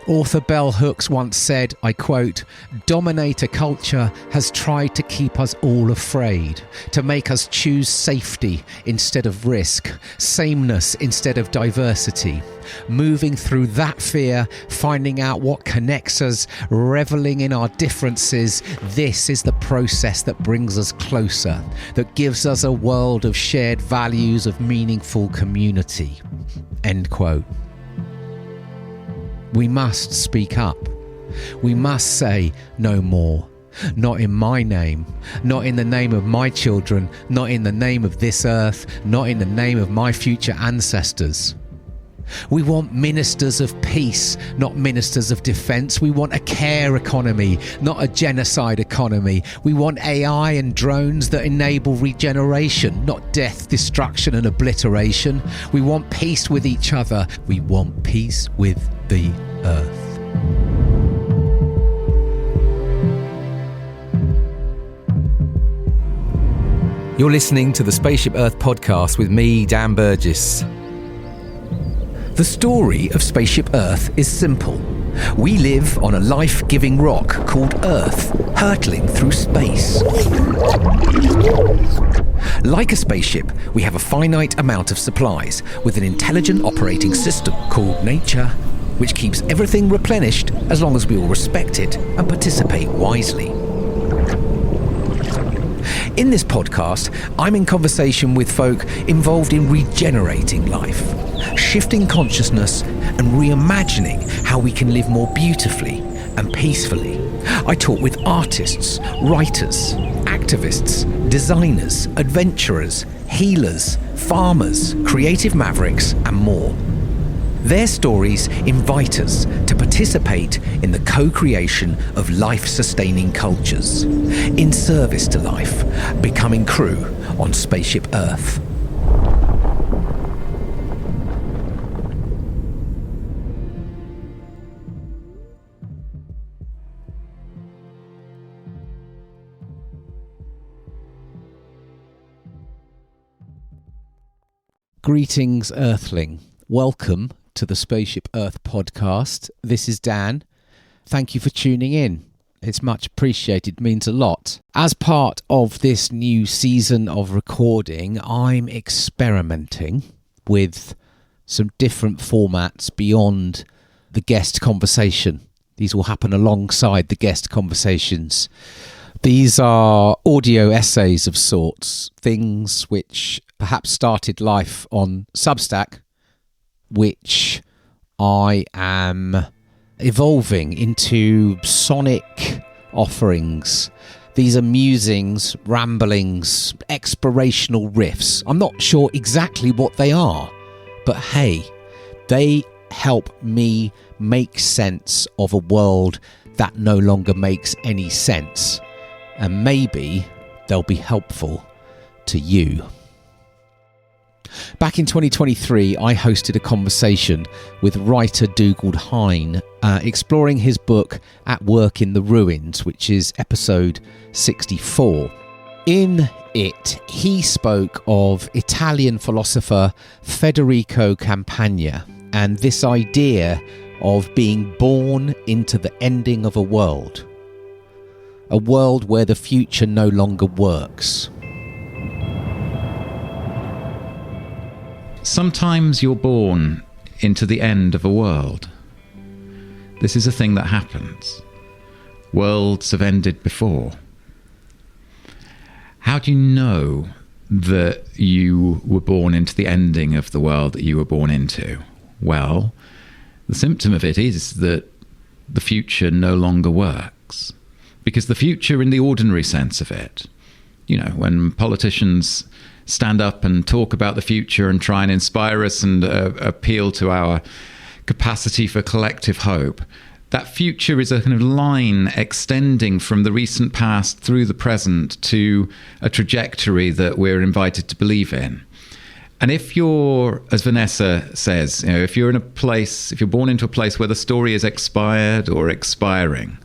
Author Bell Hooks once said, I quote, "Dominator culture has tried to keep us all afraid, to make us choose safety instead of risk, sameness instead of diversity. Moving through that fear, finding out what connects us, reveling in our differences, this is the process that brings us closer, that gives us a world of shared values of meaningful community." End quote. We must speak up. We must say no more. Not in my name, not in the name of my children, not in the name of this earth, not in the name of my future ancestors. We want ministers of peace, not ministers of defence. We want a care economy, not a genocide economy. We want AI and drones that enable regeneration, not death, destruction and obliteration. We want peace with each other. We want peace with the earth. You're listening to the Spaceship Earth podcast with me, Dan Burgess. The story of Spaceship Earth is simple. We live on a life-giving rock called Earth, hurtling through space. Like a spaceship, we have a finite amount of supplies with an intelligent operating system called nature, which keeps everything replenished as long as we all respect it and participate wisely. In this podcast, I'm in conversation with folk involved in regenerating life, shifting consciousness and reimagining how we can live more beautifully and peacefully. I talk with artists, writers, activists, designers, adventurers, healers, farmers, creative mavericks and more. Their stories invite us to participate in the co-creation of life-sustaining cultures, in service to life, becoming crew on Spaceship Earth. Greetings, Earthling. Welcome to the Spaceship Earth podcast. This is Dan. Thank you for tuning in. It's much appreciated, means a lot. As part of this new season of recording, I'm experimenting with some different formats beyond the guest conversation. These will happen alongside the guest conversations. These are audio essays of sorts, things which perhaps started life on Substack, which I am evolving into sonic offerings. These are musings, ramblings, explorational riffs. I'm not sure exactly what they are, but hey, they help me make sense of a world that no longer makes any sense. And maybe they'll be helpful to you. Back in 2023, I hosted a conversation with writer Dougal Hine, exploring his book At Work in the Ruins, which is episode 64. In it, he spoke of Italian philosopher Federico Campagna and this idea of being born into the ending of a world where the future no longer works. Sometimes you're born into the end of a world. This is a thing that happens. Worlds have ended before. How do you know that you were born into the ending of the world that you were born into? Well, the symptom of it is that the future no longer works. Because the future, in the ordinary sense of it, when politicians stand up and talk about the future and try and inspire us and appeal to our capacity for collective hope, that future is a kind of line extending from the recent past through the present to a trajectory that we're invited to believe in. And if you're, as Vanessa says, if you're born into a place where the story is expired or expiring,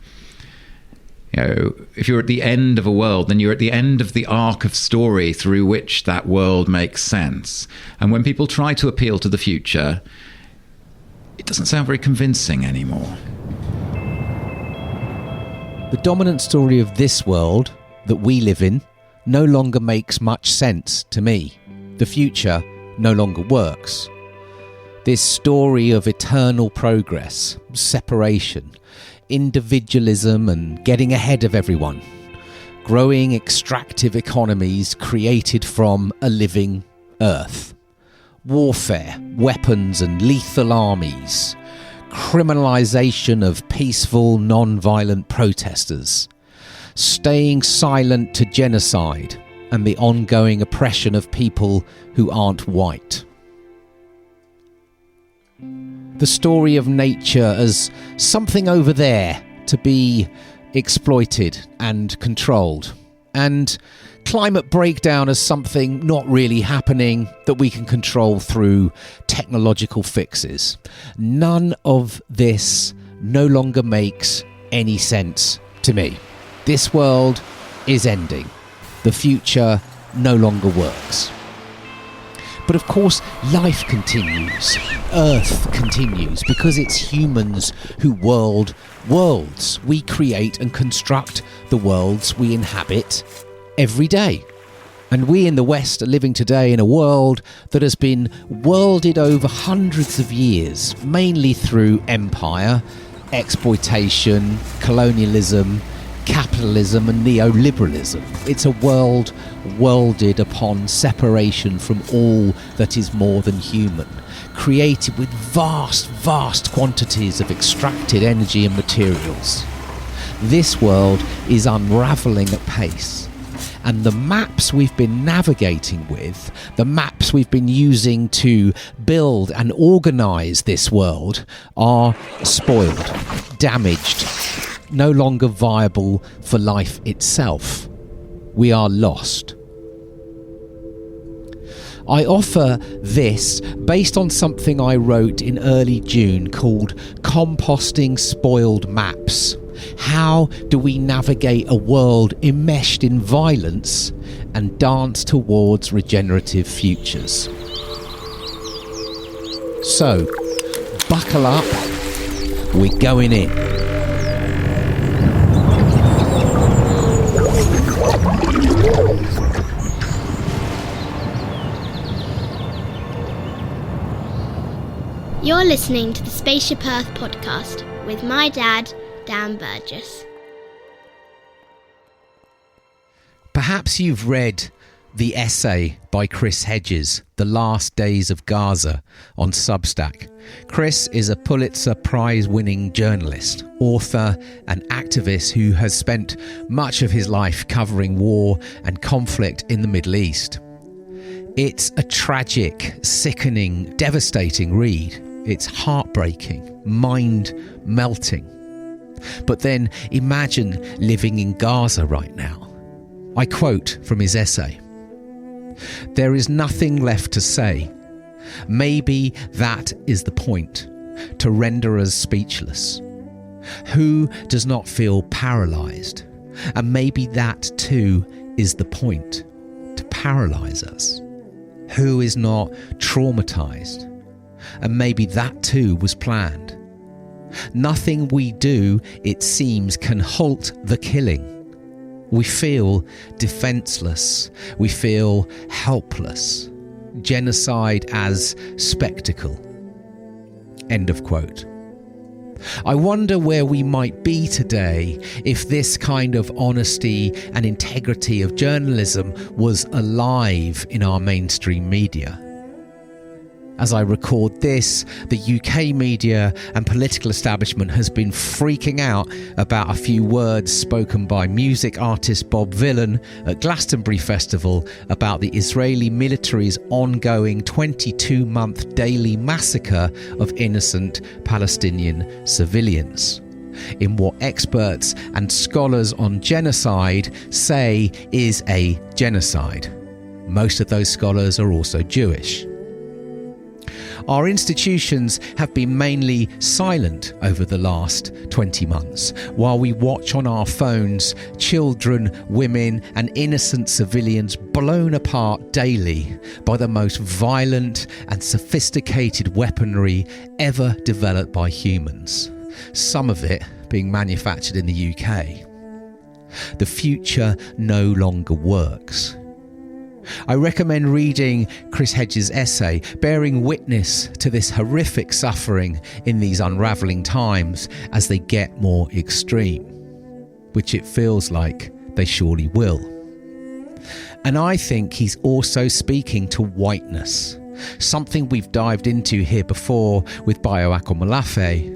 if you're at the end of a world, then you're at the end of the arc of story through which that world makes sense. And when people try to appeal to the future, it doesn't sound very convincing anymore. The dominant story of this world that we live in no longer makes much sense to me. The future no longer works. This story of eternal progress, separation, individualism and getting ahead of everyone, growing extractive economies created from a living earth, warfare, weapons and lethal armies, criminalisation of peaceful, non-violent protesters, staying silent to genocide and the ongoing oppression of people who aren't white. The story of nature as something over there to be exploited and controlled, and climate breakdown as something not really happening that we can control through technological fixes. None of this no longer makes any sense to me. This world is ending. The future no longer works. But of course, life continues. Earth continues because it's humans who world worlds. We create and construct the worlds we inhabit every day. And we in the West are living today in a world that has been worlded over hundreds of years, mainly through empire, exploitation, colonialism, capitalism and neoliberalism. It's a world worlded upon separation from all that is more than human, created with vast quantities of extracted energy and materials. This world is unraveling at pace. And the maps we've been navigating with, the maps we've been using to build and organise this world, are spoiled, damaged, no longer viable for life itself. We are lost. I offer this based on something I wrote in early June called Composting Spoiled Maps. How do we navigate a world enmeshed in violence and dance towards regenerative futures? So, buckle up, we're going in. You're listening to the Spaceship Earth podcast with my dad, Dan Burgess. Perhaps you've read the essay by Chris Hedges, The Last Days of Gaza, on Substack. Chris is a Pulitzer Prize-winning journalist, author and activist who has spent much of his life covering war and conflict in the Middle East. It's a tragic, sickening, devastating read. It's heartbreaking, mind-melting. But then imagine living in Gaza right now. I quote from his essay, "There is nothing left to say. Maybe that is the point, to render us speechless. Who does not feel paralysed? And maybe that too is the point, to paralyse us. Who is not traumatised? And maybe that too was planned. Nothing we do, it seems, can halt the killing. We feel defenceless. We feel helpless. Genocide as spectacle." End of quote. I wonder where we might be today if this kind of honesty and integrity of journalism was alive in our mainstream media. As I record this, the UK media and political establishment has been freaking out about a few words spoken by music artist Bob Vylan at Glastonbury Festival about the Israeli military's ongoing 22-month daily massacre of innocent Palestinian civilians, in what experts and scholars on genocide say is a genocide. Most of those scholars are also Jewish. Our institutions have been mainly silent over the last 20 months, while we watch on our phones children, women and innocent civilians blown apart daily by the most violent and sophisticated weaponry ever developed by humans, some of it being manufactured in the UK. The future no longer works. I recommend reading Chris Hedges' essay, bearing witness to this horrific suffering in these unraveling times as they get more extreme, which it feels like they surely will. And I think he's also speaking to whiteness, something we've dived into here before with Bioakomolafe.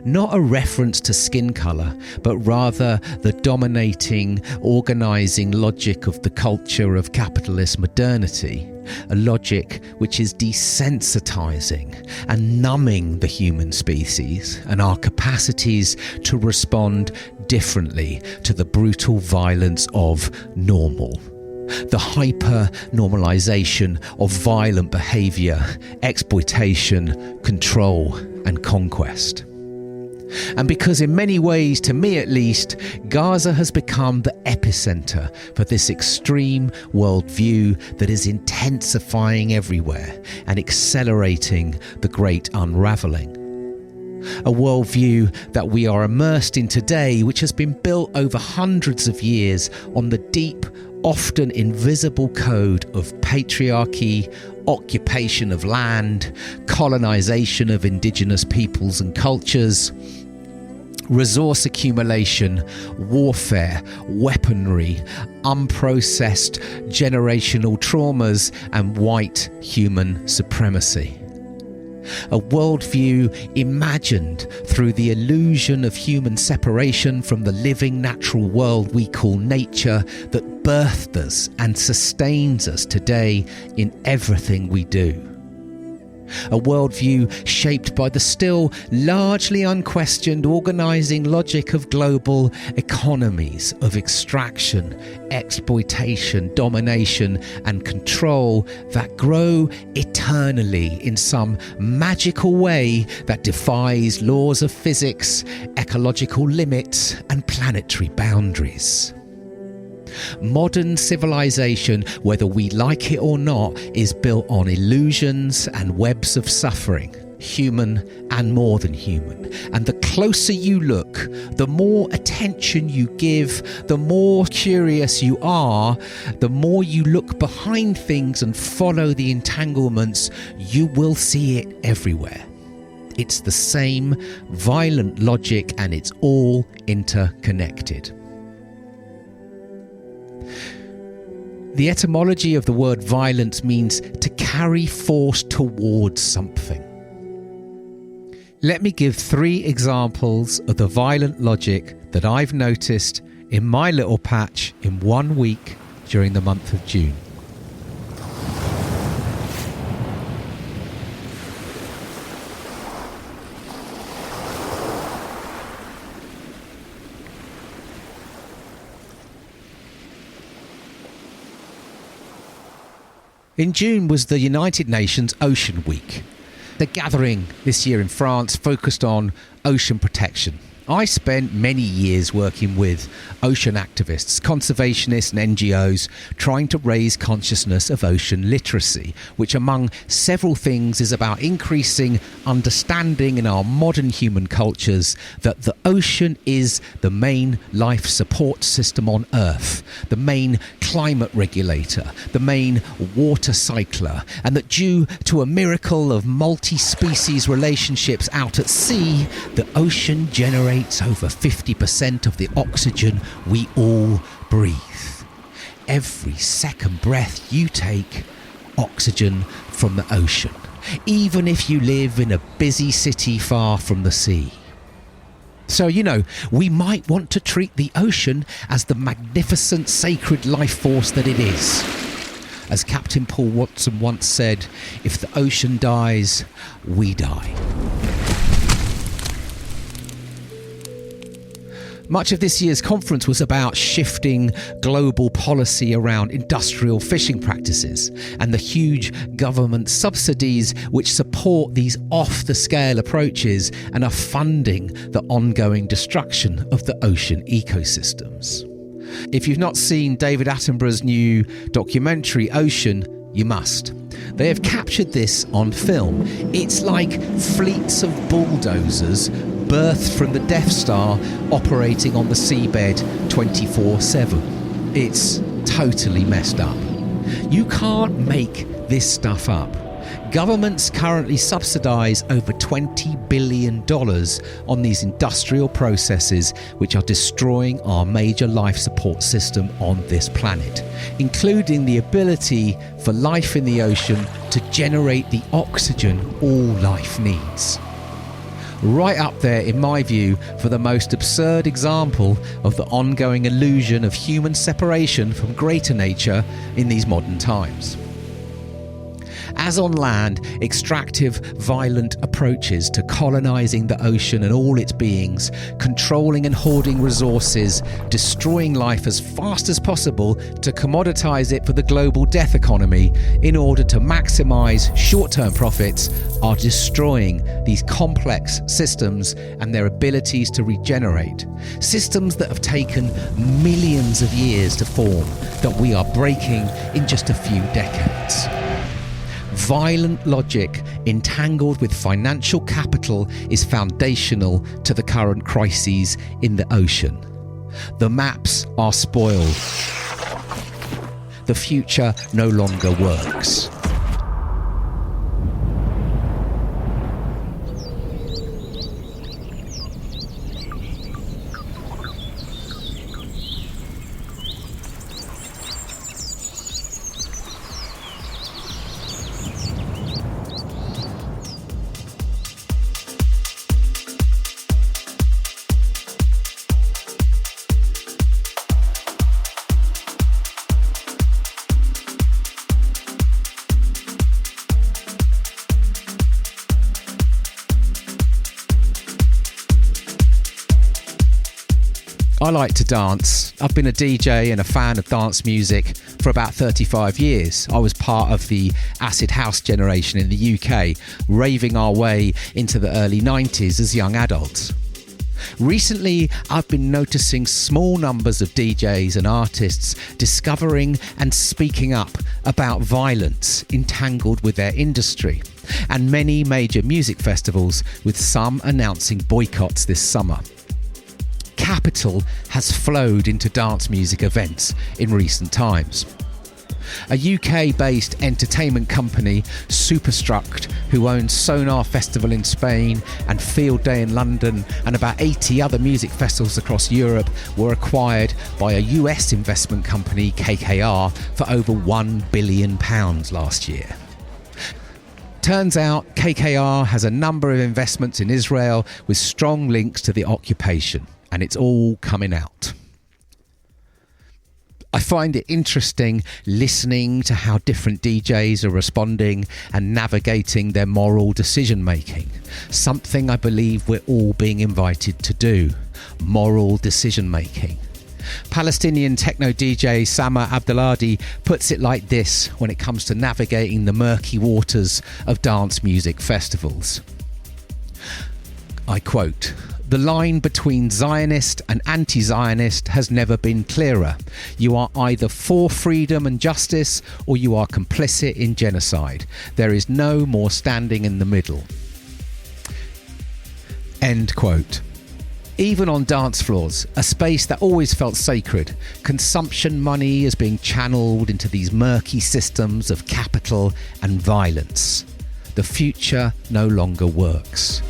Not a reference to skin colour, but rather the dominating, organising logic of the culture of capitalist modernity, a logic which is desensitising and numbing the human species and our capacities to respond differently to the brutal violence of normal. The hyper-normalisation of violent behaviour, exploitation, control and conquest. And because in many ways, to me at least, Gaza has become the epicentre for this extreme worldview that is intensifying everywhere and accelerating the great unraveling. A worldview that we are immersed in today, which has been built over hundreds of years on the deep, often invisible code of patriarchy, occupation of land, colonisation of indigenous peoples and cultures, resource accumulation, warfare, weaponry, unprocessed generational traumas and white human supremacy. A worldview imagined through the illusion of human separation from the living natural world we call nature that birthed us and sustains us today in everything we do. A worldview shaped by the still largely unquestioned organising logic of global economies of extraction, exploitation, domination and control that grow eternally in some magical way that defies laws of physics, ecological limits and planetary boundaries. Modern civilization, whether we like it or not, is built on illusions and webs of suffering, human and more than human. And the closer you look, the more attention you give, the more curious you are, the more you look behind things and follow the entanglements, you will see it everywhere. It's the same violent logic and it's all interconnected. The etymology of the word violence means to carry force towards something. Let me give 3 examples of the violent logic that I've noticed in my little patch in 1 week during the month of June. In June was the United Nations Ocean Week. The gathering this year in France focused on ocean protection. I spent many years working with ocean activists, conservationists and NGOs trying to raise consciousness of ocean literacy, which among several things is about increasing understanding in our modern human cultures that the ocean is the main life support system on Earth, the main climate regulator, the main water cycler, and that due to a miracle of multi-species relationships out at sea, the ocean generates over 50% of the oxygen we all breathe. Every second breath you take, oxygen from the ocean, even if you live in a busy city far from the sea. So, we might want to treat the ocean as the magnificent sacred life force that it is. As Captain Paul Watson once said, if the ocean dies, we die. Much of this year's conference was about shifting global policy around industrial fishing practices and the huge government subsidies which support these off-the-scale approaches and are funding the ongoing destruction of the ocean ecosystems. If you've not seen David Attenborough's new documentary Ocean, you must. They have captured this on film. It's like fleets of bulldozers birthed from the Death Star operating on the seabed 24/7. It's totally messed up. You can't make this stuff up. Governments currently subsidise over $20 billion on these industrial processes which are destroying our major life support system on this planet, including the ability for life in the ocean to generate the oxygen all life needs. Right up there, in my view, for the most absurd example of the ongoing illusion of human separation from greater nature in these modern times. As on land, extractive, violent approaches to colonising the ocean and all its beings, controlling and hoarding resources, destroying life as fast as possible to commoditise it for the global death economy in order to maximise short-term profits, are destroying these complex systems and their abilities to regenerate. Systems that have taken millions of years to form, that we are breaking in just a few decades. Violent logic entangled with financial capital is foundational to the current crises in the ocean. The maps are spoiled. The future no longer works. I like to dance. I've been a DJ and a fan of dance music for about 35 years. I was part of the acid house generation in the UK, raving our way into the early 90s as young adults. Recently, I've been noticing small numbers of DJs and artists discovering and speaking up about violence entangled with their industry, and many major music festivals, with some announcing boycotts this summer. Capital has flowed into dance music events in recent times. A UK-based entertainment company, Superstruct, who owns Sonar Festival in Spain and Field Day in London and about 80 other music festivals across Europe, were acquired by a US investment company, KKR, for over £1 billion last year. Turns out KKR has a number of investments in Israel with strong links to the occupation, and it's all coming out. I find it interesting listening to how different DJs are responding and navigating their moral decision making. Something I believe we're all being invited to do. Moral decision making. Palestinian techno DJ Sama Abdelhadi puts it like this when it comes to navigating the murky waters of dance music festivals. I quote, "The line between Zionist and anti-Zionist has never been clearer. You are either for freedom and justice or you are complicit in genocide. There is no more standing in the middle." End quote. Even on dance floors, a space that always felt sacred, consumption money is being channeled into these murky systems of capital and violence. The future no longer works.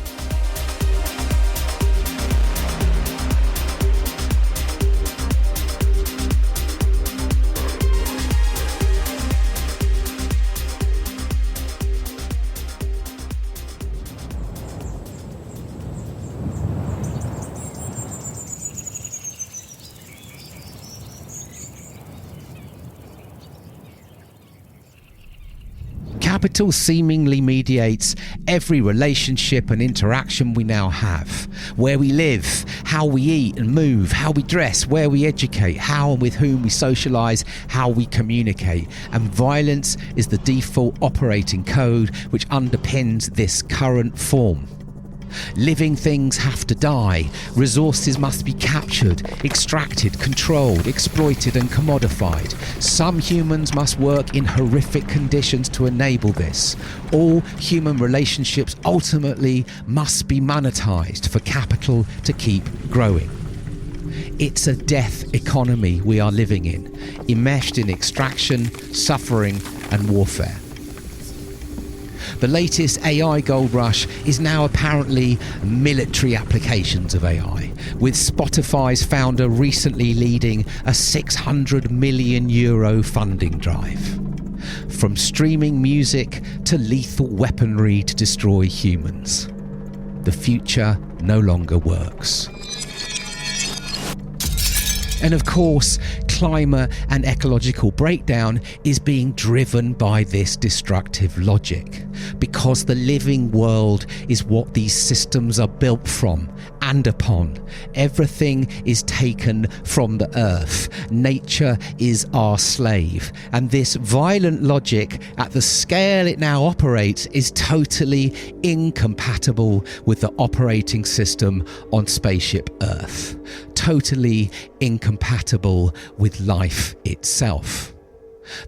Capital seemingly mediates every relationship and interaction we now have. Where we live, how we eat and move, how we dress, where we educate, how and with whom we socialise, how we communicate. And violence is the default operating code which underpins this current form. Living things have to die. Resources must be captured, extracted, controlled, exploited and commodified. Some humans must work in horrific conditions to enable this. All human relationships ultimately must be monetized for capital to keep growing. It's a death economy we are living in, enmeshed in extraction, suffering and warfare. The latest AI gold rush is now apparently military applications of AI, with Spotify's founder recently leading a €600 million funding drive. From streaming music to lethal weaponry to destroy humans. The future no longer works. And of course, climate and ecological breakdown is being driven by this destructive logic, because the living world is what these systems are built from and upon. Everything is taken from the earth. Nature is our slave. And this violent logic, at the scale it now operates, is totally incompatible with the operating system on spaceship Earth. Totally incompatible with life itself.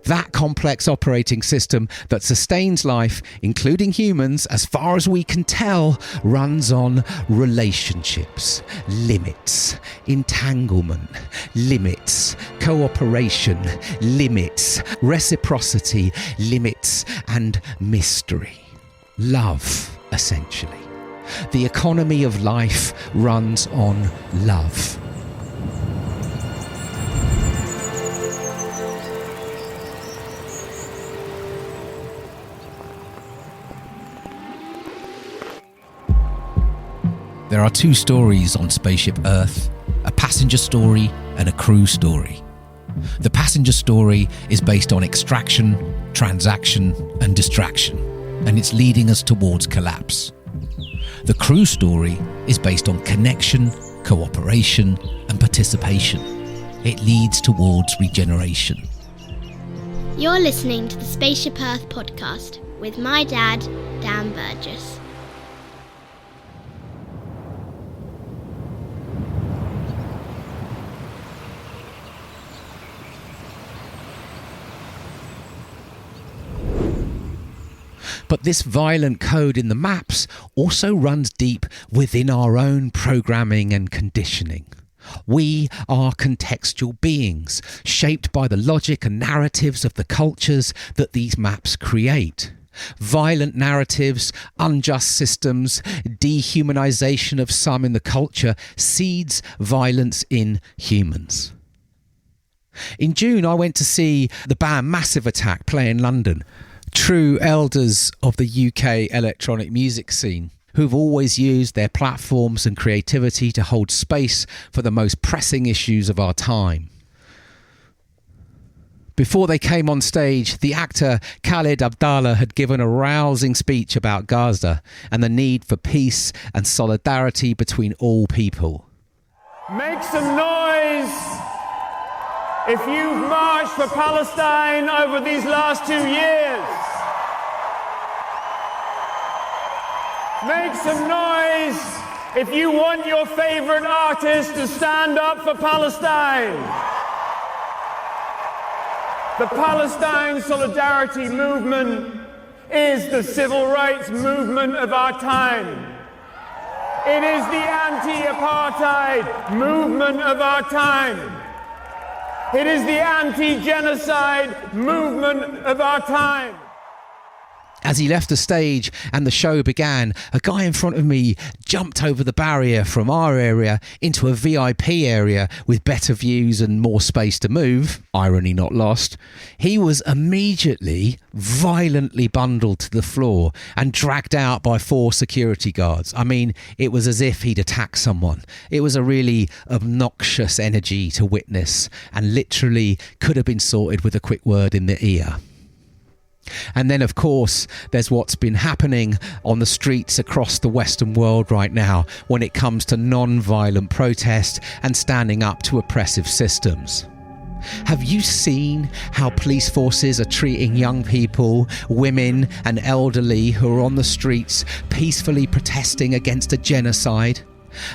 That complex operating system that sustains life, including humans, as far as we can tell, runs on relationships, limits, entanglement, limits, cooperation, limits, reciprocity, limits, and mystery. Love, essentially. The economy of life runs on love. There are two stories on Spaceship Earth, a passenger story and a crew story. The passenger story is based on extraction, transaction and distraction, and it's leading us towards collapse. The crew story is based on connection, cooperation and participation. It leads towards regeneration. You're listening to the Spaceship Earth podcast with my dad, Dan Burgess. But this violent code in the maps also runs deep within our own programming and conditioning. We are contextual beings, shaped by the logic and narratives of the cultures that these maps create. Violent narratives, unjust systems, dehumanization of some in the culture seeds violence in humans. In June, I went to see the band Massive Attack play in London. True elders of the UK electronic music scene, who've always used their platforms and creativity to hold space for the most pressing issues of our time. Before they came on stage, the actor Khaled Abdallah had given a rousing speech about Gaza and the need for peace and solidarity between all people. Make some noise if you've marched for Palestine over these last 2 years. Make some noise if you want your favorite artist to stand up for Palestine. The Palestine Solidarity Movement is the civil rights movement of our time. It is the anti-apartheid movement of our time. It is the anti-genocide movement of our time. As he left the stage and the show began, a guy in front of me jumped over the barrier from our area into a VIP area with better views and more space to move. Irony not lost. He was immediately violently bundled to the floor and dragged out by 4 security guards. I mean, it was as if he'd attacked someone. It was a really obnoxious energy to witness and literally could have been sorted with a quick word in the ear. And then, of course, there's what's been happening on the streets across the Western world right now when it comes to non-violent protest and standing up to oppressive systems. Have you seen how police forces are treating young people, women and elderly who are on the streets peacefully protesting against a genocide?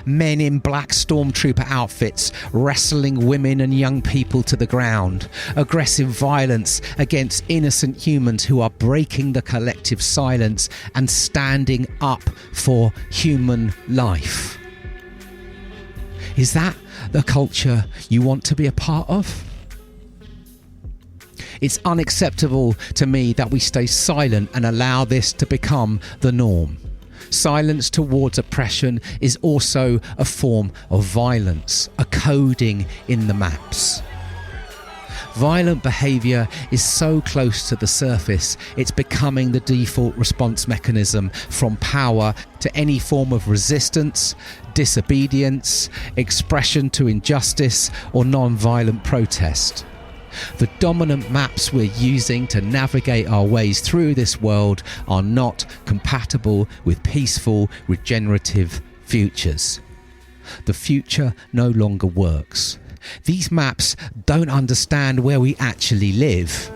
Men in black stormtrooper outfits wrestling women and young people to the ground. Aggressive violence against innocent humans who are breaking the collective silence and standing up for human life. Is that the culture you want to be a part of? It's unacceptable to me that we stay silent and allow this to become the norm. Silence towards oppression is also a form of violence, a coding in the maps. Violent behaviour is so close to the surface, it's becoming the default response mechanism from power to any form of resistance, disobedience, expression to injustice or non-violent protest. The dominant maps we're using to navigate our ways through this world are not compatible with peaceful, regenerative futures. The future no longer works. These maps don't understand where we actually live.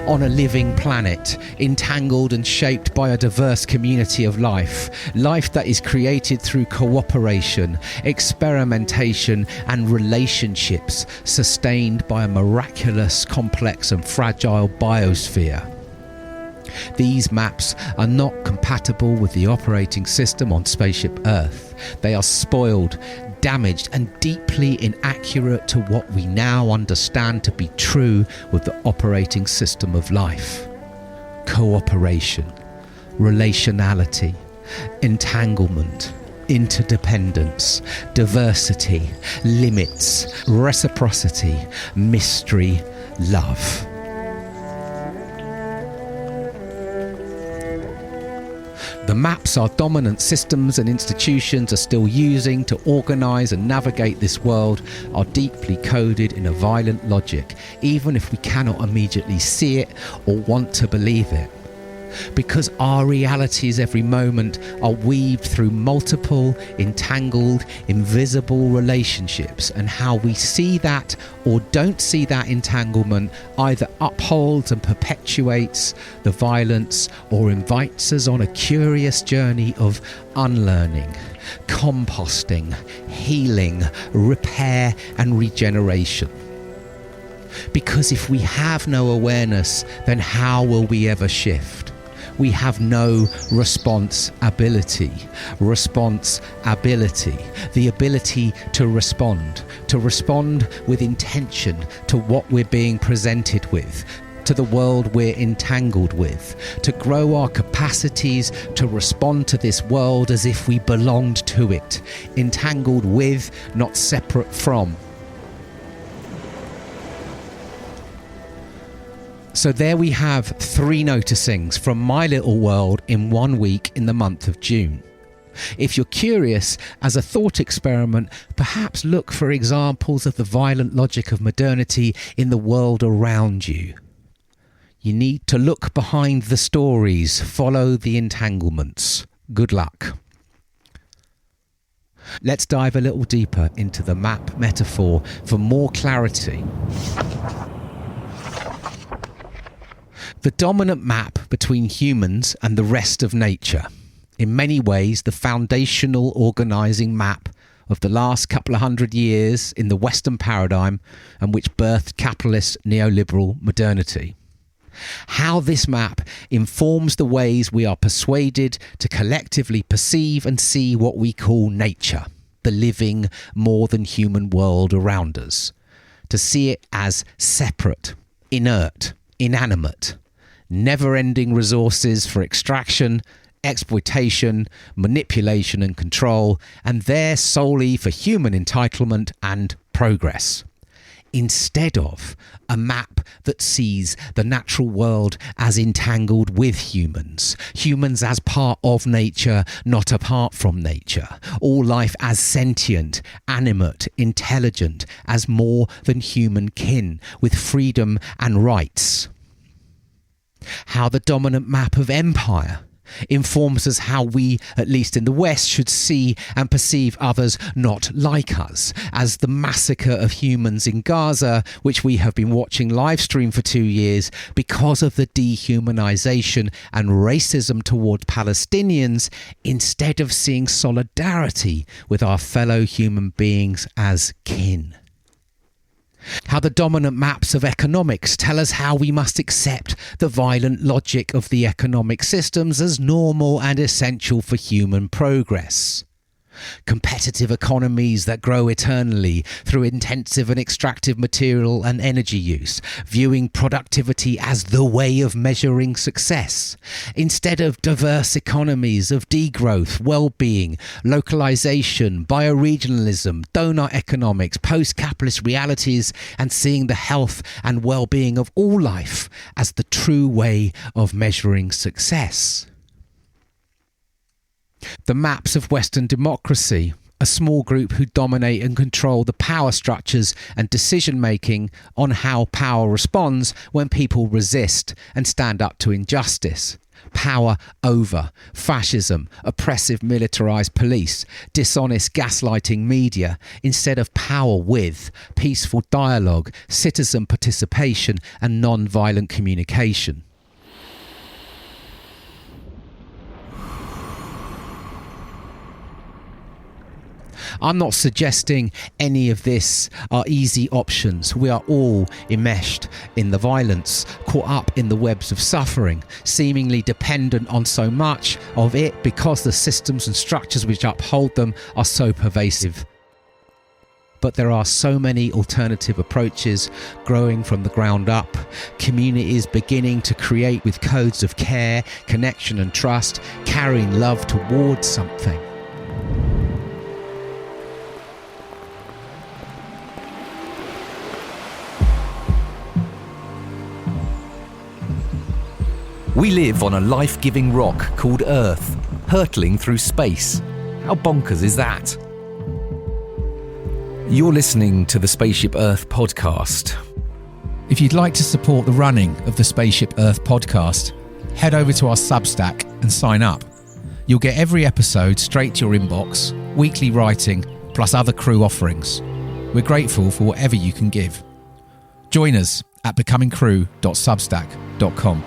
On a living planet, entangled and shaped by a diverse community of life that is created through cooperation, experimentation and relationships, sustained by a miraculous, complex and fragile biosphere. These maps are not compatible with the operating system on Spaceship Earth. They are spoiled, damaged and deeply inaccurate to what we now understand to be true with the operating system of life. Cooperation, relationality, entanglement, interdependence, diversity, limits, reciprocity, mystery, love. The maps our dominant systems and institutions are still using to organise and navigate this world are deeply coded in a violent logic, even if we cannot immediately see it or want to believe it. Because our realities every moment are weaved through multiple, entangled, invisible relationships, and how we see that or don't see that entanglement either upholds and perpetuates the violence or invites us on a curious journey of unlearning, composting, healing, repair and regeneration. Because if we have no awareness, then how will we ever shift? We have no responsibility, the ability to respond with intention to what we're being presented with, to the world we're entangled with, to grow our capacities to respond to this world as if we belonged to it, entangled with, not separate from. So there we have 3 noticings from my little world in 1 week in the month of June. If you're curious, as a thought experiment, perhaps look for examples of the violent logic of modernity in the world around you. You need to look behind the stories, follow the entanglements. Good luck. Let's dive a little deeper into the map metaphor for more clarity. The dominant map between humans and the rest of nature. In many ways, the foundational organising map of the last couple of hundred years in the Western paradigm and which birthed capitalist neoliberal modernity. How this map informs the ways we are persuaded to collectively perceive and see what we call nature, the living, more than human world around us. To see it as separate, inert, inanimate, never-ending resources for extraction, exploitation, manipulation and control, and there solely for human entitlement and progress. Instead of a map that sees the natural world as entangled with humans as part of nature, not apart from nature, all life as sentient, animate, intelligent, as more than human kin, with freedom and rights. How the dominant map of empire informs us how we, at least in the West, should see and perceive others not like us, as the massacre of humans in Gaza, which we have been watching live stream for 2 years because of the dehumanization and racism toward Palestinians, instead of seeing solidarity with our fellow human beings as kin. How the dominant maps of economics tell us how we must accept the violent logic of the economic systems as normal and essential for human progress. Competitive economies that grow eternally through intensive and extractive material and energy use, viewing productivity as the way of measuring success, instead of diverse economies of degrowth, well-being, localization, bioregionalism, donut economics, post-capitalist realities, and seeing the health and well-being of all life as the true way of measuring success. The maps of Western democracy, a small group who dominate and control the power structures and decision-making on how power responds when people resist and stand up to injustice. Power over fascism, oppressive militarised police, dishonest gaslighting media, instead of power with peaceful dialogue, citizen participation and non-violent communication. I'm not suggesting any of this are easy options. We are all enmeshed in the violence, caught up in the webs of suffering, seemingly dependent on so much of it because the systems and structures which uphold them are so pervasive. But there are so many alternative approaches growing from the ground up, communities beginning to create with codes of care, connection and trust, carrying love towards something. We live on a life-giving rock called Earth, hurtling through space. How bonkers is that? You're listening to the Spaceship Earth podcast. If you'd like to support the running of the Spaceship Earth podcast, head over to our Substack and sign up. You'll get every episode straight to your inbox, weekly writing, plus other crew offerings. We're grateful for whatever you can give. Join us at becomingcrew.substack.com.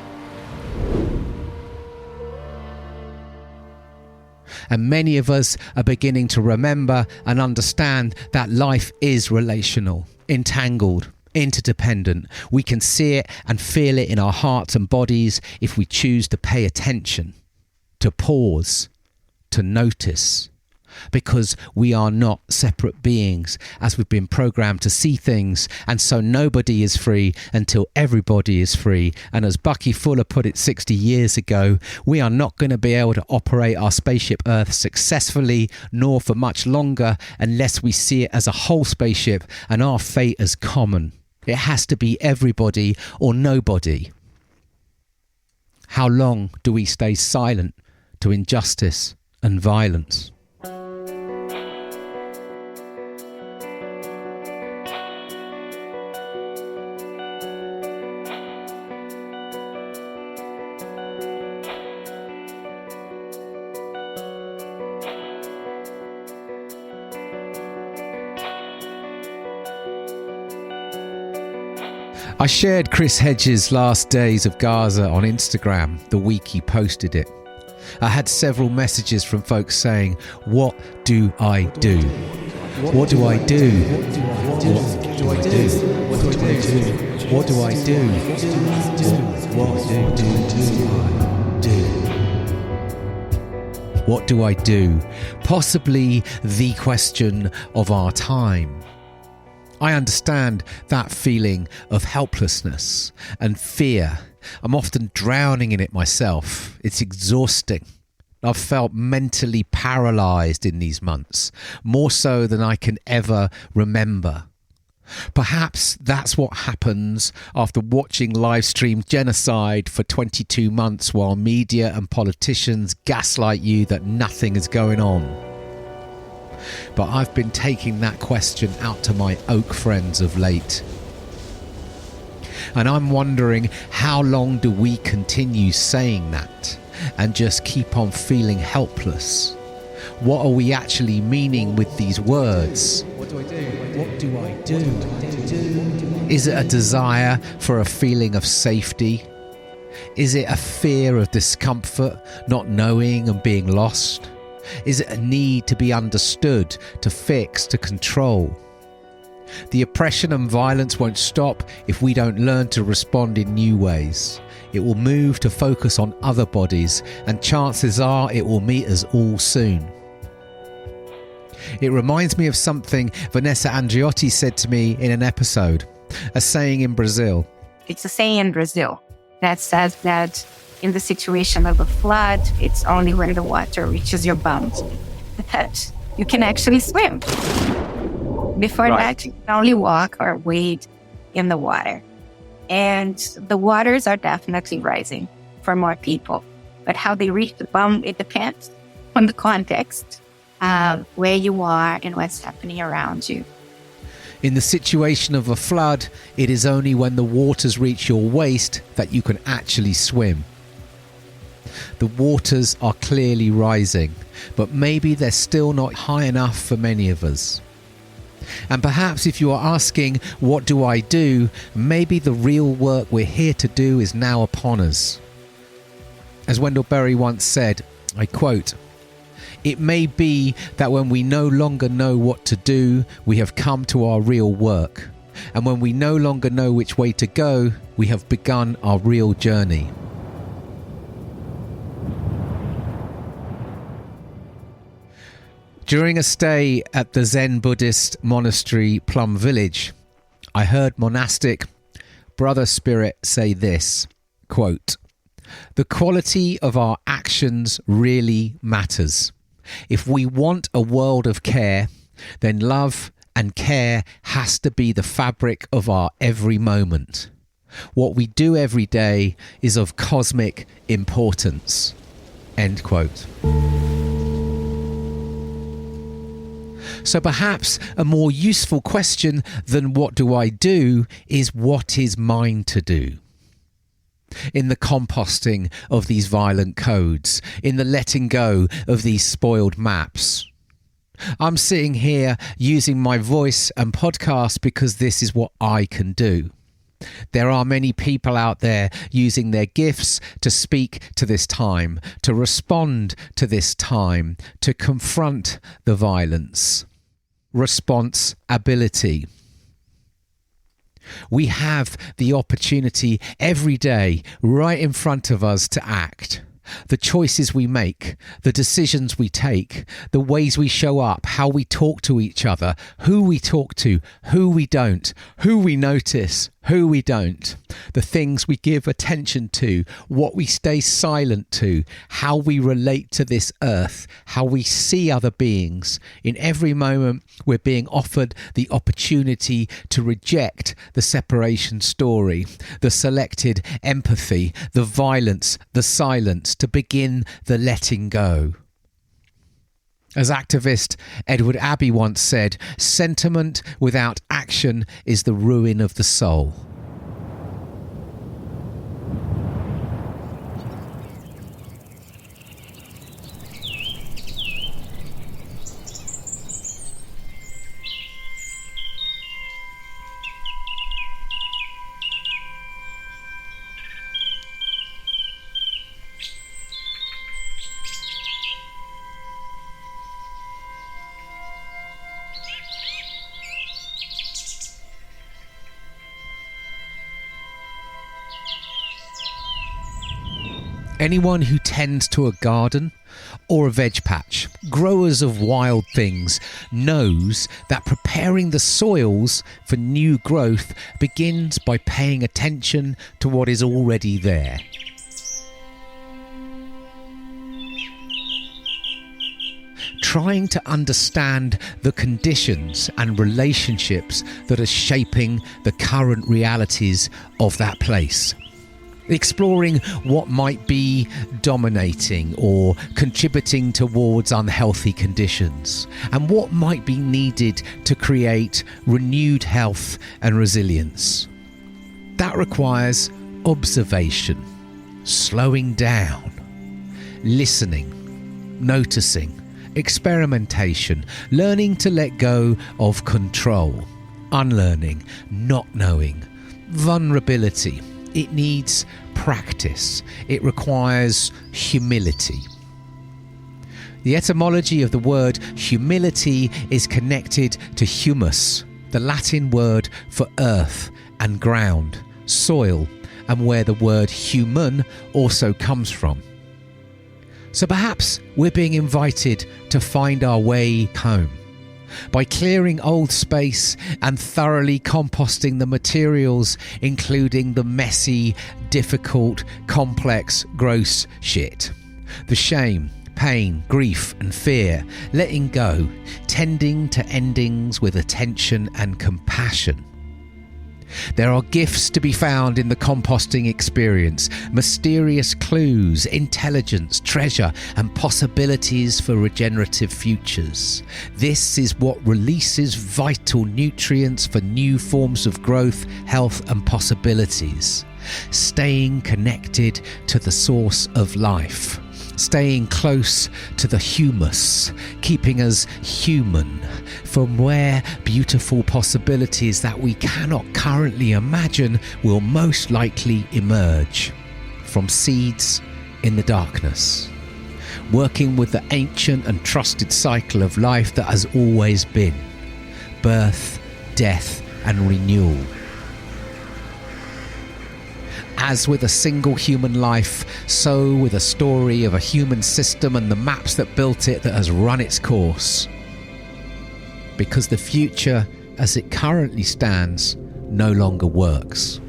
And many of us are beginning to remember and understand that life is relational, entangled, interdependent. We can see it and feel it in our hearts and bodies if we choose to pay attention, to pause, to notice. Because we are not separate beings as we've been programmed to see things, and so nobody is free until everybody is free. And as Bucky Fuller put it 60 years ago, we are not going to be able to operate our spaceship Earth successfully nor for much longer unless we see it as a whole spaceship and our fate as common. It has to be everybody or nobody. How long do we stay silent to injustice and violence? I shared Chris Hedges' last days of Gaza on Instagram the week he posted it. I had several messages from folks saying, "What do I do? What do I do? What do I do? What do I do? What do I do? What do I do? What do I do?" Possibly the question of our time. I understand that feeling of helplessness and fear. I'm often drowning in it myself. It's exhausting. I've felt mentally paralysed in these months, more so than I can ever remember. Perhaps that's what happens after watching live stream genocide for 22 months while media and politicians gaslight you that nothing is going on. But I've been taking that question out to my oak friends of late. And I'm wondering, how long do we continue saying that and just keep on feeling helpless? What are we actually meaning with these words? What do I do? What do I do? Is it a desire for a feeling of safety? Is it a fear of discomfort, not knowing and being lost? Is it a need to be understood, to fix, to control? The oppression and violence won't stop if we don't learn to respond in new ways. It will move to focus on other bodies, and chances are it will meet us all soon. It reminds me of something Vanessa Andriotti said to me in an episode, a saying in Brazil. It's a saying in Brazil that says that in the situation of a flood, it's only when the water reaches your bums that you can actually swim. Before that, you can only walk or wade in the water. And the waters are definitely rising for more people. But how they reach the bum, it depends on the context, where you are and what's happening around you. In the situation of a flood, it is only when the waters reach your waist that you can actually swim. The waters are clearly rising, but maybe they're still not high enough for many of us. And perhaps if you are asking, what do I do? Maybe the real work we're here to do is now upon us. As Wendell Berry once said, I quote, "It may be that when we no longer know what to do, we have come to our real work. And when we no longer know which way to go, we have begun our real journey." During a stay at the Zen Buddhist monastery Plum Village, I heard monastic Brother Spirit say this, quote, "The quality of our actions really matters. If we want a world of care, then love and care has to be the fabric of our every moment. What we do every day is of cosmic importance." End quote. So perhaps a more useful question than what do I do is what is mine to do? In the composting of these violent codes, in the letting go of these spoiled maps. I'm sitting here using my voice and podcast because this is what I can do. There are many people out there using their gifts to speak to this time, to respond to this time, to confront the violence. Responsibility. We have the opportunity every day right in front of us to act. The choices we make, the decisions we take, the ways we show up, how we talk to each other, who we talk to, who we don't, who we notice, who we don't, the things we give attention to, what we stay silent to, how we relate to this earth, how we see other beings. In every moment, we're being offered the opportunity to reject the separation story, the selected empathy, the violence, the silence, to begin the letting go. As activist Edward Abbey once said, "Sentiment without action is the ruin of the soul." Anyone who tends to a garden or a veg patch, growers of wild things, knows that preparing the soils for new growth begins by paying attention to what is already there. Trying to understand the conditions and relationships that are shaping the current realities of that place. Exploring what might be dominating or contributing towards unhealthy conditions, and what might be needed to create renewed health and resilience. That requires observation, slowing down, listening, noticing, experimentation, learning to let go of control, unlearning, not knowing, vulnerability. It needs practice. It requires humility. The etymology of the word humility is connected to humus, the Latin word for earth and ground, soil, and where the word human also comes from. So perhaps we're being invited to find our way home by clearing old space and thoroughly composting the materials, including the messy, difficult, complex, gross shit. The shame, pain, grief and fear, letting go, tending to endings with attention and compassion. There are gifts to be found in the composting experience, mysterious clues, intelligence, treasure, and possibilities for regenerative futures. This is what releases vital nutrients for new forms of growth, health, and possibilities. Staying connected to the source of life. Staying close to the humus, keeping us human, from where beautiful possibilities that we cannot currently imagine will most likely emerge, from seeds in the darkness. Working with the ancient and trusted cycle of life that has always been: birth, death, and renewal. As with a single human life, so with a story of a human system and the maps that built it that has run its course. Because the future, as it currently stands, no longer works.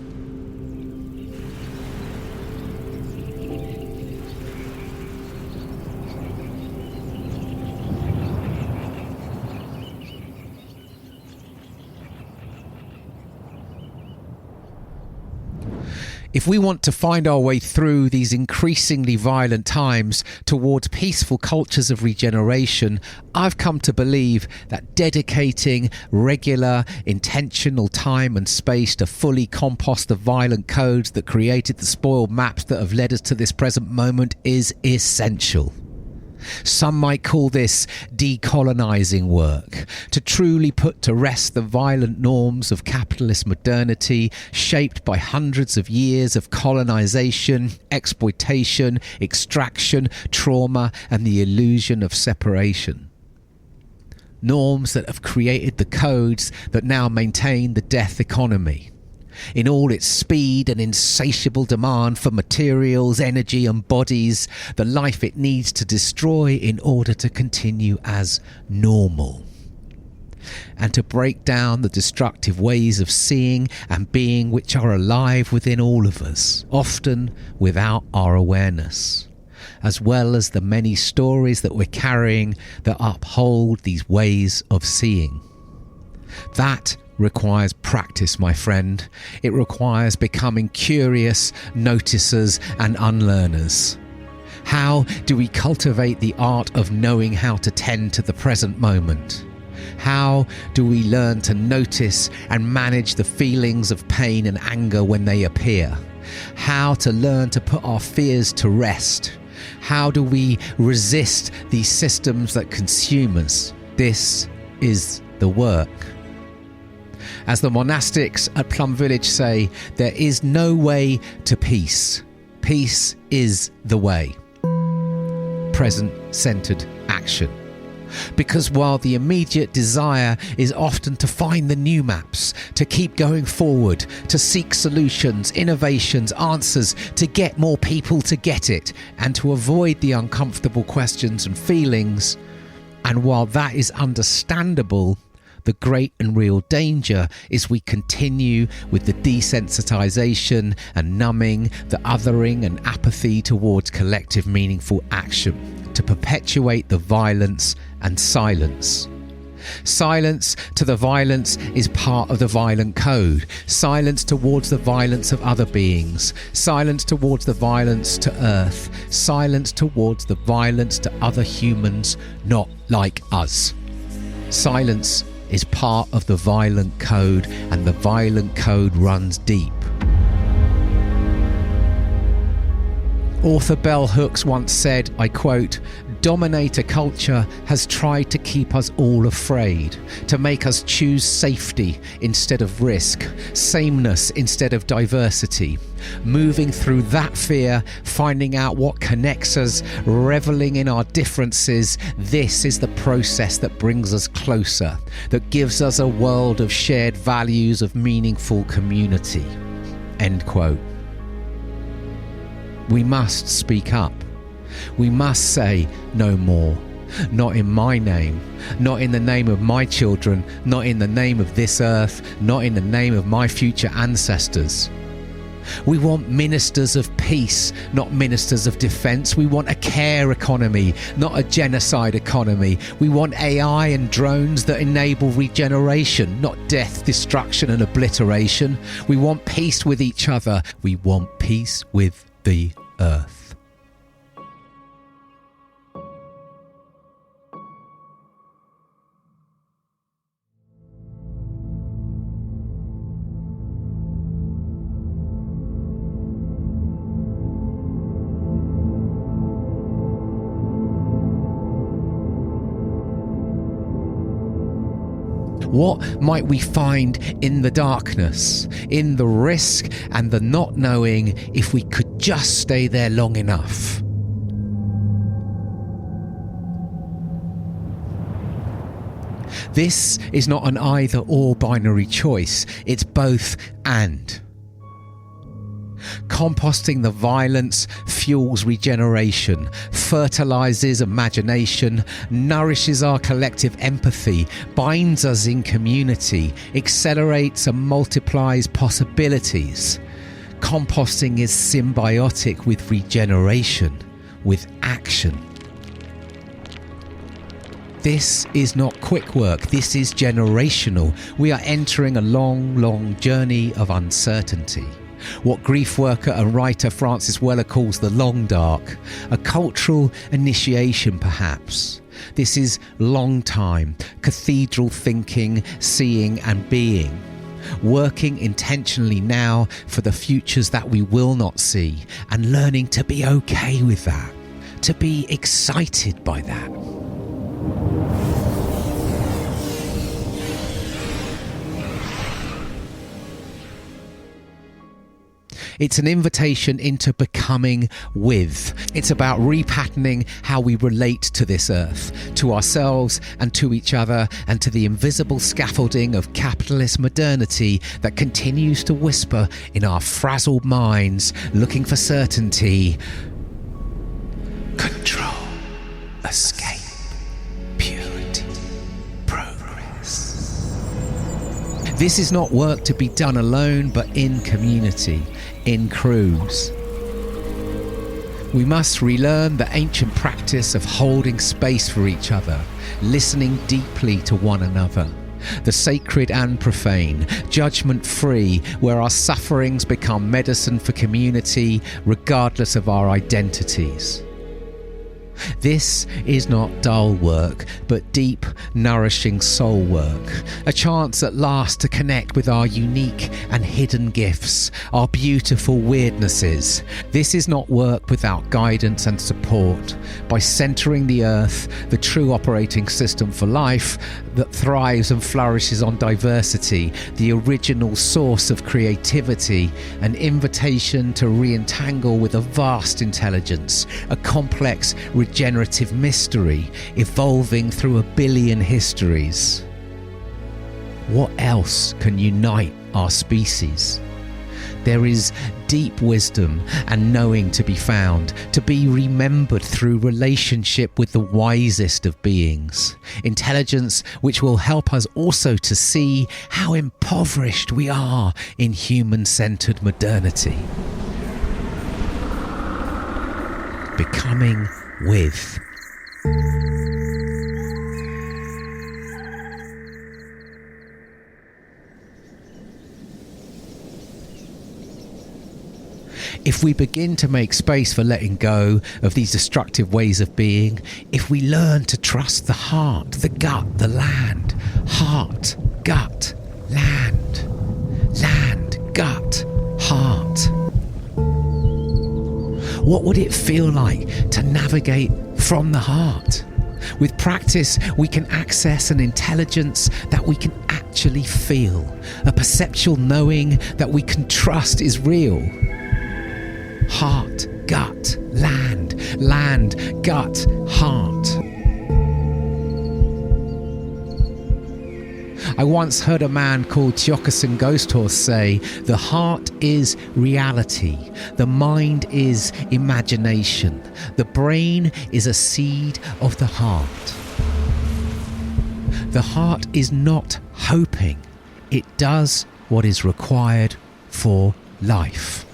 If we want to find our way through these increasingly violent times towards peaceful cultures of regeneration, I've come to believe that dedicating regular, intentional time and space to fully compost the violent codes that created the spoiled maps that have led us to this present moment is essential. Some might call this decolonizing work, to truly put to rest the violent norms of capitalist modernity shaped by hundreds of years of colonization, exploitation, extraction, trauma, and the illusion of separation. Norms that have created the codes that now maintain the death economy, in all its speed and insatiable demand for materials, energy and bodies, the life it needs to destroy in order to continue as normal. And to break down the destructive ways of seeing and being which are alive within all of us, often without our awareness, as well as the many stories that we're carrying that uphold these ways of seeing. That requires practice, my friend. It requires becoming curious noticers and unlearners. How do we cultivate the art of knowing how to tend to the present moment? How do we learn to notice and manage the feelings of pain and anger when they appear? How to learn to put our fears to rest? How do we resist these systems that consume us? This is the work. As the monastics at Plum Village say, there is no way to peace. Peace is the way. Present-centered action. Because while the immediate desire is often to find the new maps, to keep going forward, to seek solutions, innovations, answers, to get more people to get it, and to avoid the uncomfortable questions and feelings, and while that is understandable, the great and real danger is we continue with the desensitization and numbing, the othering and apathy towards collective meaningful action, to perpetuate the violence and silence. Silence to the violence is part of the violent code. Silence towards the violence of other beings. Silence towards the violence to Earth. Silence towards the violence to other humans not like us. Silence is part of the violent code, and the violent code runs deep. Author Bell Hooks once said, I quote, "Dominator culture has tried to keep us all afraid, to make us choose safety instead of risk, sameness instead of diversity. Moving through that fear, finding out what connects us, reveling in our differences, this is the process that brings us closer, that gives us a world of shared values of meaningful community." End quote. We must speak up. We must say no more. Not in my name, not in the name of my children, not in the name of this earth, not in the name of my future ancestors. We want ministers of peace, not ministers of defence. We want a care economy, not a genocide economy. We want AI and drones that enable regeneration, not death, destruction and obliteration. We want peace with each other. We want peace with the earth. What might we find in the darkness, in the risk and the not knowing if we could just stay there long enough? This is not an either or binary choice, it's both and. Composting the violence fuels regeneration, fertilizes imagination, nourishes our collective empathy, binds us in community, accelerates and multiplies possibilities. Composting is symbiotic with regeneration, with action. This is not quick work, this is generational. We are entering a long, long journey of uncertainty. What grief worker and writer Francis Weller calls the long dark, a cultural initiation perhaps. This is long time, cathedral thinking, seeing and being. Working intentionally now for the futures that we will not see and learning to be okay with that, to be excited by that. It's an invitation into becoming with. It's about repatterning how we relate to this earth, to ourselves and to each other, and to the invisible scaffolding of capitalist modernity that continues to whisper in our frazzled minds, looking for certainty, control, escape, purity, progress. This is not work to be done alone, but in community. In crews. We must relearn the ancient practice of holding space for each other, listening deeply to one another, the sacred and profane, judgment-free, where our sufferings become medicine for community, regardless of our identities. This is not dull work, but deep, nourishing soul work. A chance at last to connect with our unique and hidden gifts, our beautiful weirdnesses. This is not work without guidance and support. By centering the earth, the true operating system for life that thrives and flourishes on diversity, the original source of creativity, an invitation to re-entangle with a vast intelligence, a complex regenerative mystery evolving through a billion histories. What else can unite our species? There is deep wisdom and knowing to be found, to be remembered through relationship with the wisest of beings. Intelligence which will help us also to see how impoverished we are in human-centered modernity. Becoming with. If we begin to make space for letting go of these destructive ways of being, if we learn to trust the heart, the gut, the land, heart, gut, land, land, gut, heart. What would it feel like to navigate from the heart? With practice, we can access an intelligence that we can actually feel, a perceptual knowing that we can trust is real. Heart, gut, land, gut, heart. I once heard a man called Tjokason Ghosthorse say, the heart is reality, the mind is imagination, the brain is a seed of the heart. The heart is not hoping, it does what is required for life.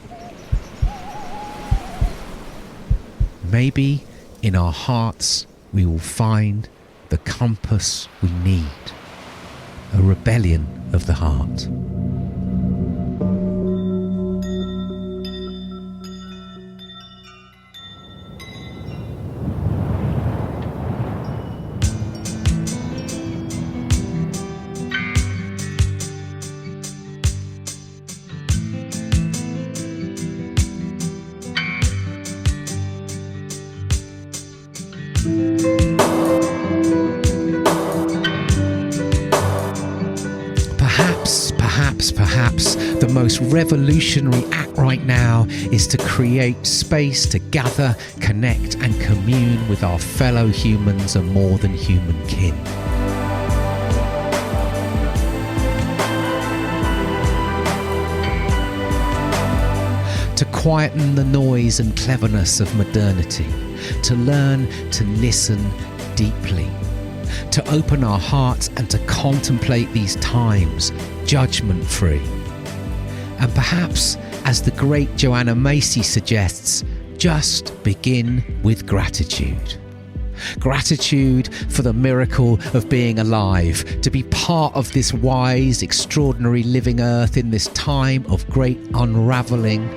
Maybe in our hearts we will find the compass we need. A rebellion of the heart. Perhaps the most revolutionary act right now is to create space to gather, connect and commune with our fellow humans and more than human kin. To quieten the noise and cleverness of modernity, to learn to listen deeply, to open our hearts and to contemplate these times judgment-free. And perhaps, as the great Joanna Macy suggests, just begin with gratitude. Gratitude for the miracle of being alive, to be part of this wise, extraordinary living earth in this time of great unraveling.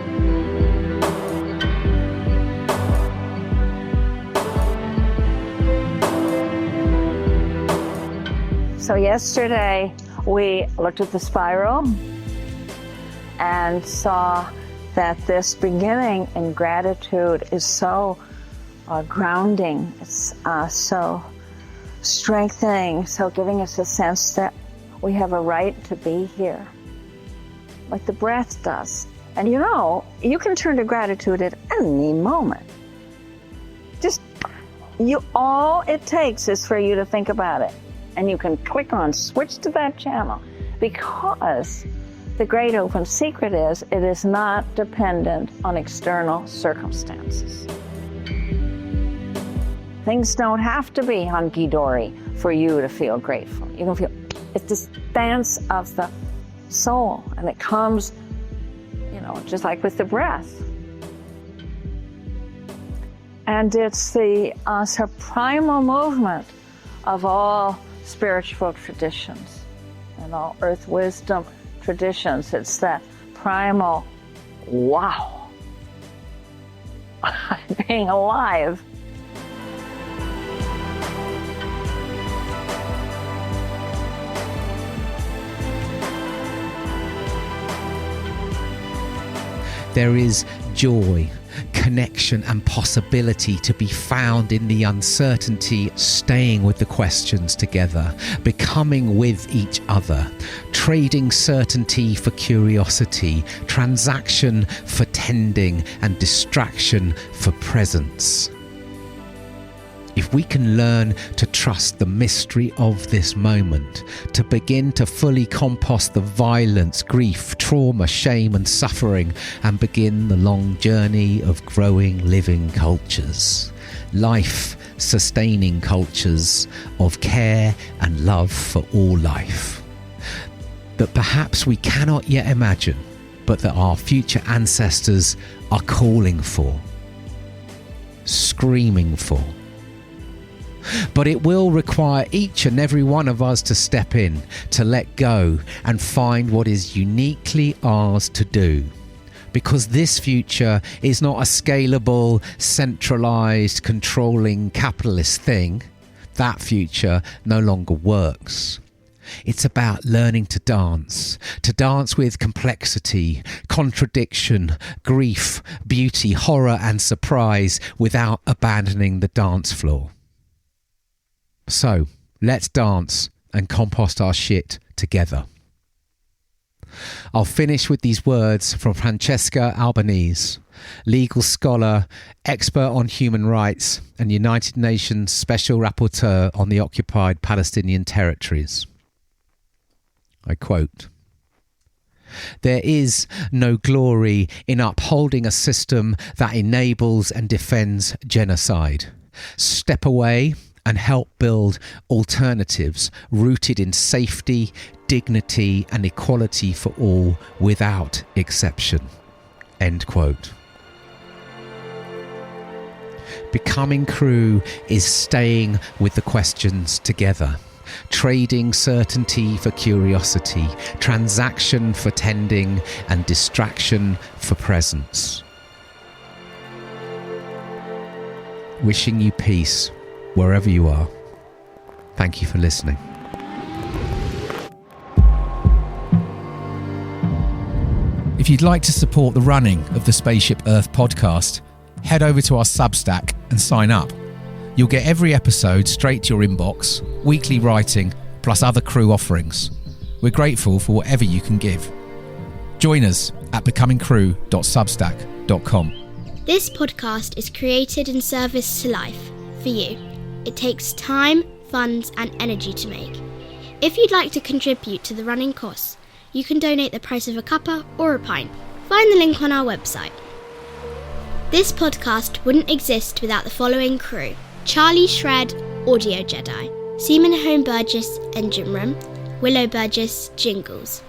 So yesterday we looked at the spiral and saw that this beginning in gratitude is so grounding, it's so strengthening, so giving us a sense that we have a right to be here, like the breath does. And you know, you can turn to gratitude at any moment. All it takes is for you to think about it. And you can click on switch to that channel, because the great open secret is it is not dependent on external circumstances. Things don't have to be hunky-dory for you to feel grateful. You can feel it's this dance of the soul, and it comes, just like with the breath. And it's the primal movement of all spiritual traditions and all earth wisdom traditions. It's that primal, wow, being alive. There is joy, connection and possibility to be found in the uncertainty, staying with the questions together, becoming with each other, trading certainty for curiosity, transaction for tending and distraction for presence. If we can learn to trust the mystery of this moment, to begin to fully compost the violence, grief, trauma, shame and suffering, and begin the long journey of growing living cultures, life-sustaining cultures of care and love for all life, that perhaps we cannot yet imagine, but that our future ancestors are calling for, screaming for. But it will require each and every one of us to step in, to let go and find what is uniquely ours to do. Because this future is not a scalable, centralized, controlling capitalist thing. That future no longer works. It's about learning to dance with complexity, contradiction, grief, beauty, horror and surprise without abandoning the dance floor. So, let's dance and compost our shit together. I'll finish with these words from Francesca Albanese, legal scholar, expert on human rights and United Nations Special Rapporteur on the occupied Palestinian territories. I quote, "There is no glory in upholding a system that enables and defends genocide. Step away and help build alternatives rooted in safety, dignity and equality for all without exception." End quote. Becoming crew is staying with the questions together, trading certainty for curiosity, transaction for tending and distraction for presence. Wishing you peace wherever you are. Thank you for listening. If you'd like to support the running of the Spaceship Earth podcast, head over to our Substack and sign up. You'll get every episode straight to your inbox, weekly writing, plus other crew offerings. We're grateful for whatever you can give. Join us at becomingcrew.substack.com. This podcast is created in service to life, for you. It takes time, funds and energy to make. If you'd like to contribute to the running costs, you can donate the price of a cuppa or a pint. Find the link on our website. This podcast wouldn't exist without the following crew: Charlie Shred, Audio Jedi; Seaman Home Burgess, Engine Room; Willow Burgess, Jingles.